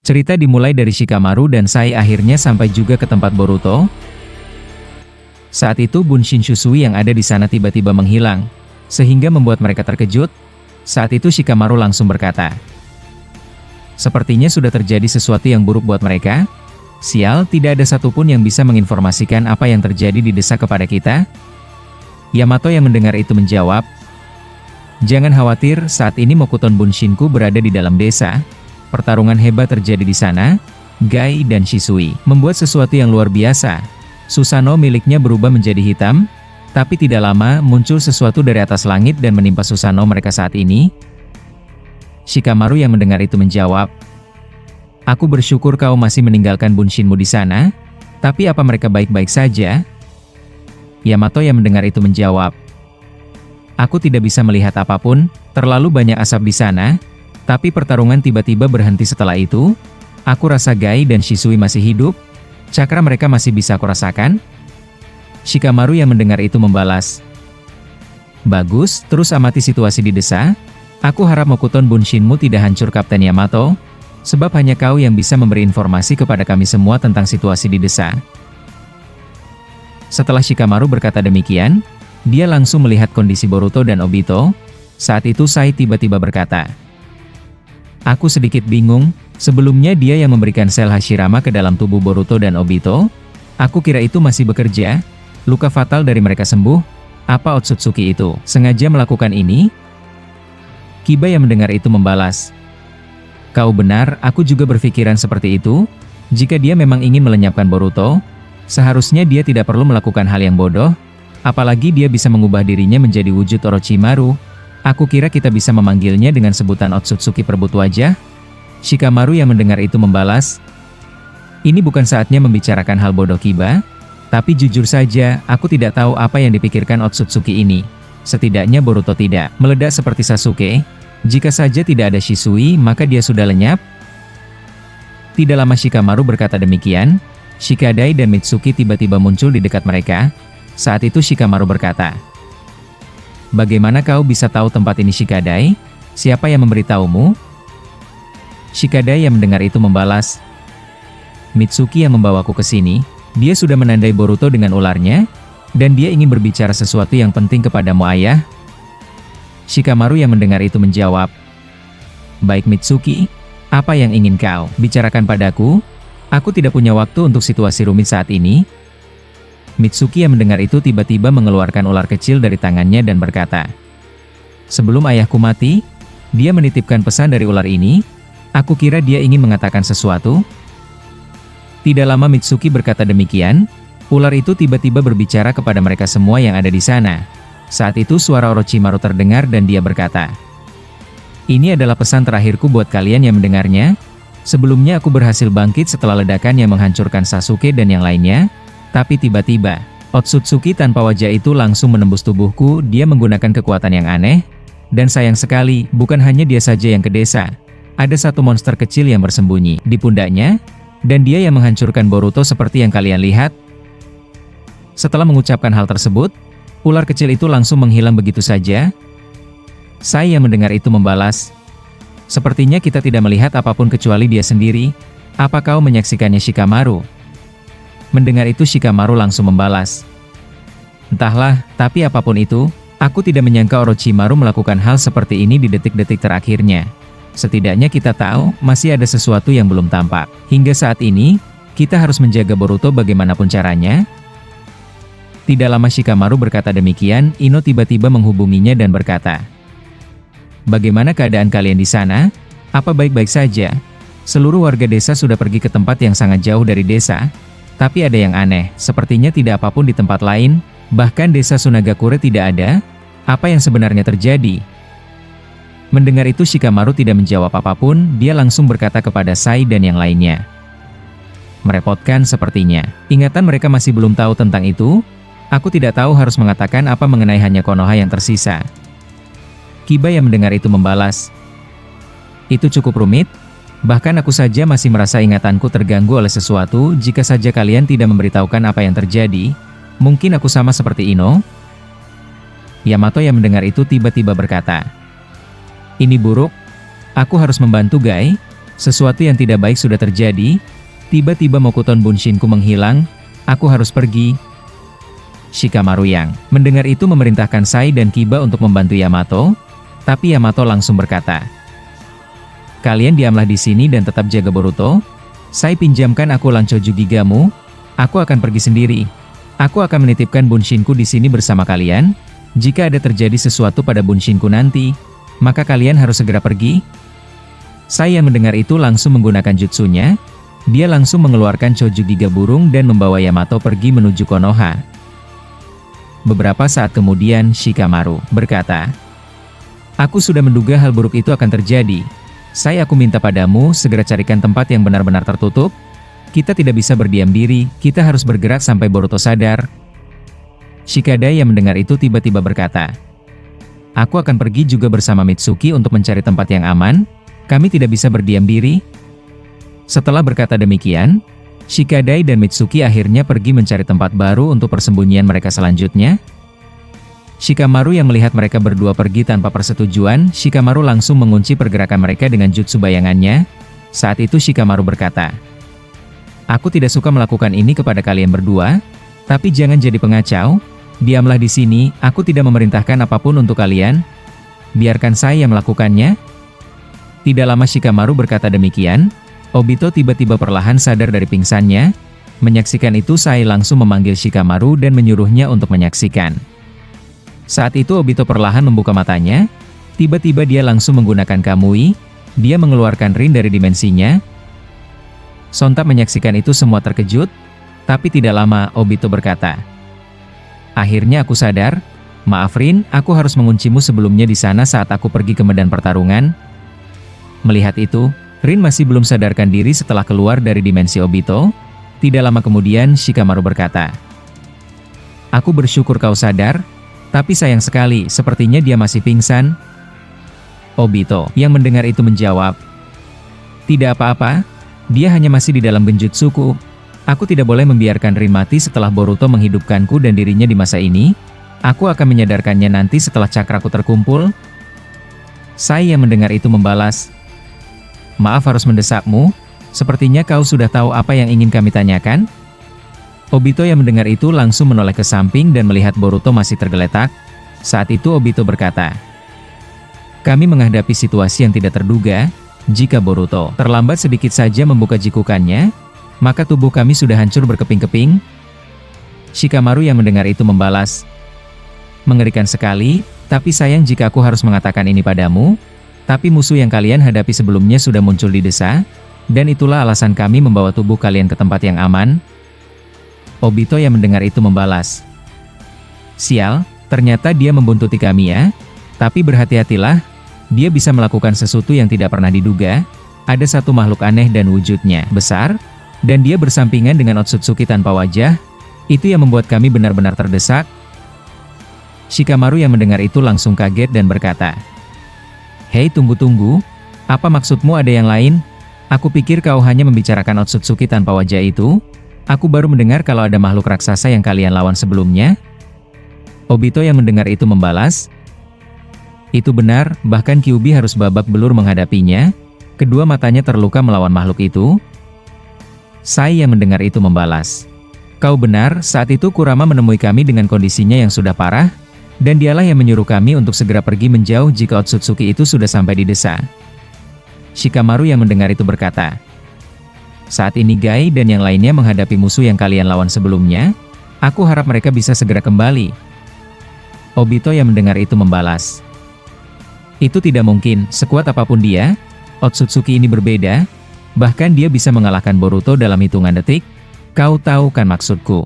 Cerita dimulai dari Shikamaru dan Sai akhirnya sampai juga ke tempat Boruto. Saat itu Bunshin Shusui yang ada di sana tiba-tiba menghilang, sehingga membuat mereka terkejut. Saat itu Shikamaru langsung berkata, "Sepertinya sudah terjadi sesuatu yang buruk buat mereka. Sial, tidak ada satupun yang bisa menginformasikan apa yang terjadi di desa kepada kita." Yamato yang mendengar itu menjawab, "Jangan khawatir, saat ini Mokuton Bunshinku berada di dalam desa. Pertarungan hebat terjadi di sana. Gai dan Shisui membuat sesuatu yang luar biasa. Susanoo miliknya berubah menjadi hitam, tapi tidak lama muncul sesuatu dari atas langit dan menimpa Susanoo mereka saat ini." Shikamaru yang mendengar itu menjawab, "Aku bersyukur kau masih meninggalkan Bunshinmu di sana, tapi apa mereka baik-baik saja?" Yamato yang mendengar itu menjawab, "Aku tidak bisa melihat apapun, terlalu banyak asap di sana. Tapi pertarungan tiba-tiba berhenti setelah itu. Aku rasa Gai dan Shisui masih hidup. Cakra mereka masih bisa aku rasakan." Shikamaru yang mendengar itu membalas, "Bagus, terus amati situasi di desa. Aku harap Mokuton Bunshinmu tidak hancur Kapten Yamato, sebab hanya kau yang bisa memberi informasi kepada kami semua tentang situasi di desa." Setelah Shikamaru berkata demikian, dia langsung melihat kondisi Boruto dan Obito. Saat itu Sai tiba-tiba berkata, "Aku sedikit bingung, sebelumnya dia yang memberikan sel Hashirama ke dalam tubuh Boruto dan Obito. Aku kira itu masih bekerja, luka fatal dari mereka sembuh. Apa Otsutsuki itu sengaja melakukan ini?" Kiba yang mendengar itu membalas, "Kau benar, aku juga berpikiran seperti itu. Jika dia memang ingin melenyapkan Boruto, seharusnya dia tidak perlu melakukan hal yang bodoh, apalagi dia bisa mengubah dirinya menjadi wujud Orochimaru. Aku kira kita bisa memanggilnya dengan sebutan Otsutsuki perebut wajah." Shikamaru yang mendengar itu membalas, "Ini bukan saatnya membicarakan hal bodoh Kiba, tapi jujur saja, aku tidak tahu apa yang dipikirkan Otsutsuki ini. Setidaknya Boruto tidak meledak seperti Sasuke. Jika saja tidak ada Shisui, maka dia sudah lenyap." Tidak lama Shikamaru berkata demikian, Shikadai dan Mitsuki tiba-tiba muncul di dekat mereka. Saat itu Shikamaru berkata, "Bagaimana kau bisa tahu tempat ini Shikadai? Siapa yang memberitahumu?" Shikadai yang mendengar itu membalas, "Mitsuki yang membawaku ke sini. Dia sudah menandai Boruto dengan ularnya, dan dia ingin berbicara sesuatu yang penting kepadamu ayah." Shikamaru yang mendengar itu menjawab, "Baik Mitsuki, apa yang ingin kau bicarakan padaku? Aku tidak punya waktu untuk situasi rumit saat ini." Mitsuki yang mendengar itu tiba-tiba mengeluarkan ular kecil dari tangannya dan berkata, "Sebelum ayahku mati, dia menitipkan pesan dari ular ini. Aku kira dia ingin mengatakan sesuatu." Tidak lama Mitsuki berkata demikian, ular itu tiba-tiba berbicara kepada mereka semua yang ada di sana. Saat itu suara Orochimaru terdengar dan dia berkata, "Ini adalah pesan terakhirku buat kalian yang mendengarnya. Sebelumnya aku berhasil bangkit setelah ledakan yang menghancurkan Sasuke dan yang lainnya. Tapi tiba-tiba, Otsutsuki tanpa wajah itu langsung menembus tubuhku. Dia menggunakan kekuatan yang aneh. Dan sayang sekali, bukan hanya dia saja yang ke desa. Ada satu monster kecil yang bersembunyi di pundaknya, dan dia yang menghancurkan Boruto seperti yang kalian lihat." Setelah mengucapkan hal tersebut, ular kecil itu langsung menghilang begitu saja. Sai yang mendengar itu membalas, "Sepertinya kita tidak melihat apapun kecuali dia sendiri. Apa kau menyaksikannya Shikamaru?" Mendengar itu Shikamaru langsung membalas, "Entahlah, tapi apapun itu, aku tidak menyangka Orochimaru melakukan hal seperti ini di detik-detik terakhirnya. Setidaknya kita tahu, masih ada sesuatu yang belum tampak. Hingga saat ini, kita harus menjaga Boruto bagaimanapun caranya." Tidak lama Shikamaru berkata demikian, Ino tiba-tiba menghubunginya dan berkata, "Bagaimana keadaan kalian di sana? Apa baik-baik saja? Seluruh warga desa sudah pergi ke tempat yang sangat jauh dari desa. Tapi ada yang aneh, sepertinya tidak apapun di tempat lain, bahkan desa Sunagakure tidak ada. Apa yang sebenarnya terjadi?" Mendengar itu Shikamaru tidak menjawab apapun, dia langsung berkata kepada Sai dan yang lainnya, "Merepotkan sepertinya. Ingatan mereka masih belum tahu tentang itu. Aku tidak tahu harus mengatakan apa mengenai hanya Konoha yang tersisa." Kiba yang mendengar itu membalas, "Itu cukup rumit. Bahkan aku saja masih merasa ingatanku terganggu oleh sesuatu. Jika saja kalian tidak memberitahukan apa yang terjadi, mungkin aku sama seperti Ino." Yamato yang mendengar itu tiba-tiba berkata, "Ini buruk. Aku harus membantu Gai. Sesuatu yang tidak baik sudah terjadi. Tiba-tiba Mokuton Bunshinku menghilang. Aku harus pergi. Shikamaru yang mendengar itu memerintahkan Sai dan Kiba untuk membantu Yamato. Tapi Yamato langsung berkata, "Kalian diamlah di sini dan tetap jaga Boruto. Sai pinjamkan aku Lancho Jugigamu. Aku akan pergi sendiri. Aku akan menitipkan Bunshinku di sini bersama kalian. Jika ada terjadi sesuatu pada Bunshinku nanti, maka kalian harus segera pergi." Sai yang mendengar itu langsung menggunakan jutsunya. Dia langsung mengeluarkan Chojugiga burung dan membawa Yamato pergi menuju Konoha. Beberapa saat kemudian Shikamaru berkata, "Aku sudah menduga hal buruk itu akan terjadi. Sai, aku minta padamu segera carikan tempat yang benar-benar tertutup. Kita tidak bisa berdiam diri, kita harus bergerak sampai Boruto sadar." Shikadai yang mendengar itu tiba-tiba berkata, "Aku akan pergi juga bersama Mitsuki untuk mencari tempat yang aman. Kami tidak bisa berdiam diri." Setelah berkata demikian, Shikadai dan Mitsuki akhirnya pergi mencari tempat baru untuk persembunyian mereka selanjutnya. Shikamaru yang melihat mereka berdua pergi tanpa persetujuan, Shikamaru langsung mengunci pergerakan mereka dengan jutsu bayangannya. Saat itu Shikamaru berkata, "Aku tidak suka melakukan ini kepada kalian berdua, tapi jangan jadi pengacau. Diamlah di sini, aku tidak memerintahkan apapun untuk kalian. Biarkan saya yang melakukannya." Tidak lama Shikamaru berkata demikian, Obito tiba-tiba perlahan sadar dari pingsannya. Menyaksikan itu Sai langsung memanggil Shikamaru dan menyuruhnya untuk menyaksikan. Saat itu Obito perlahan membuka matanya. Tiba-tiba dia langsung menggunakan Kamui. Dia mengeluarkan Rin dari dimensinya. Sontak menyaksikan itu semua terkejut. Tapi tidak lama Obito berkata, "Akhirnya aku sadar. Maaf Rin, aku harus menguncimu sebelumnya di sana saat aku pergi ke medan pertarungan." Melihat itu, Rin masih belum sadarkan diri setelah keluar dari dimensi Obito. Tidak lama kemudian Shikamaru berkata, "Aku bersyukur kau sadar. Tapi sayang sekali, sepertinya dia masih pingsan." Obito yang mendengar itu menjawab, "Tidak apa-apa, dia hanya masih di dalam genjutsuku. Aku tidak boleh membiarkan Rin mati setelah Boruto menghidupkanku dan dirinya di masa ini. Aku akan menyadarkannya nanti setelah cakraku terkumpul." Sai yang mendengar itu membalas, "Maaf harus mendesakmu, sepertinya kau sudah tahu apa yang ingin kami tanyakan?" Obito yang mendengar itu langsung menoleh ke samping dan melihat Boruto masih tergeletak. Saat itu Obito berkata, "Kami menghadapi situasi yang tidak terduga. Jika Boruto terlambat sedikit saja membuka jikukannya, maka tubuh kami sudah hancur berkeping-keping." Shikamaru yang mendengar itu membalas, "Mengerikan sekali, tapi sayang jika aku harus mengatakan ini padamu. Tapi musuh yang kalian hadapi sebelumnya sudah muncul di desa, dan itulah alasan kami membawa tubuh kalian ke tempat yang aman." Obito yang mendengar itu membalas, "Sial, ternyata dia membuntuti kami ya. Tapi berhati-hatilah, dia bisa melakukan sesuatu yang tidak pernah diduga. Ada satu makhluk aneh dan wujudnya besar, dan dia bersampingan dengan Otsutsuki tanpa wajah. Itu yang membuat kami benar-benar terdesak." Shikamaru yang mendengar itu langsung kaget dan berkata, "Hei, tunggu-tunggu, apa maksudmu ada yang lain? Aku pikir kau hanya membicarakan Otsutsuki tanpa wajah itu. Aku baru mendengar kalau ada makhluk raksasa yang kalian lawan sebelumnya." Obito yang mendengar itu membalas, "Itu benar, bahkan Kyuubi harus babak belur menghadapinya. Kedua matanya terluka melawan makhluk itu." Sai yang mendengar itu membalas, "Kau benar, saat itu Kurama menemui kami dengan kondisinya yang sudah parah, dan dialah yang menyuruh kami untuk segera pergi menjauh jika Otsutsuki itu sudah sampai di desa." Shikamaru yang mendengar itu berkata, "Saat ini Gai dan yang lainnya menghadapi musuh yang kalian lawan sebelumnya. Aku harap mereka bisa segera kembali." Obito yang mendengar itu membalas, "Itu tidak mungkin, sekuat apapun dia, Otsutsuki ini berbeda. Bahkan dia bisa mengalahkan Boruto dalam hitungan detik. Kau tahu kan maksudku?"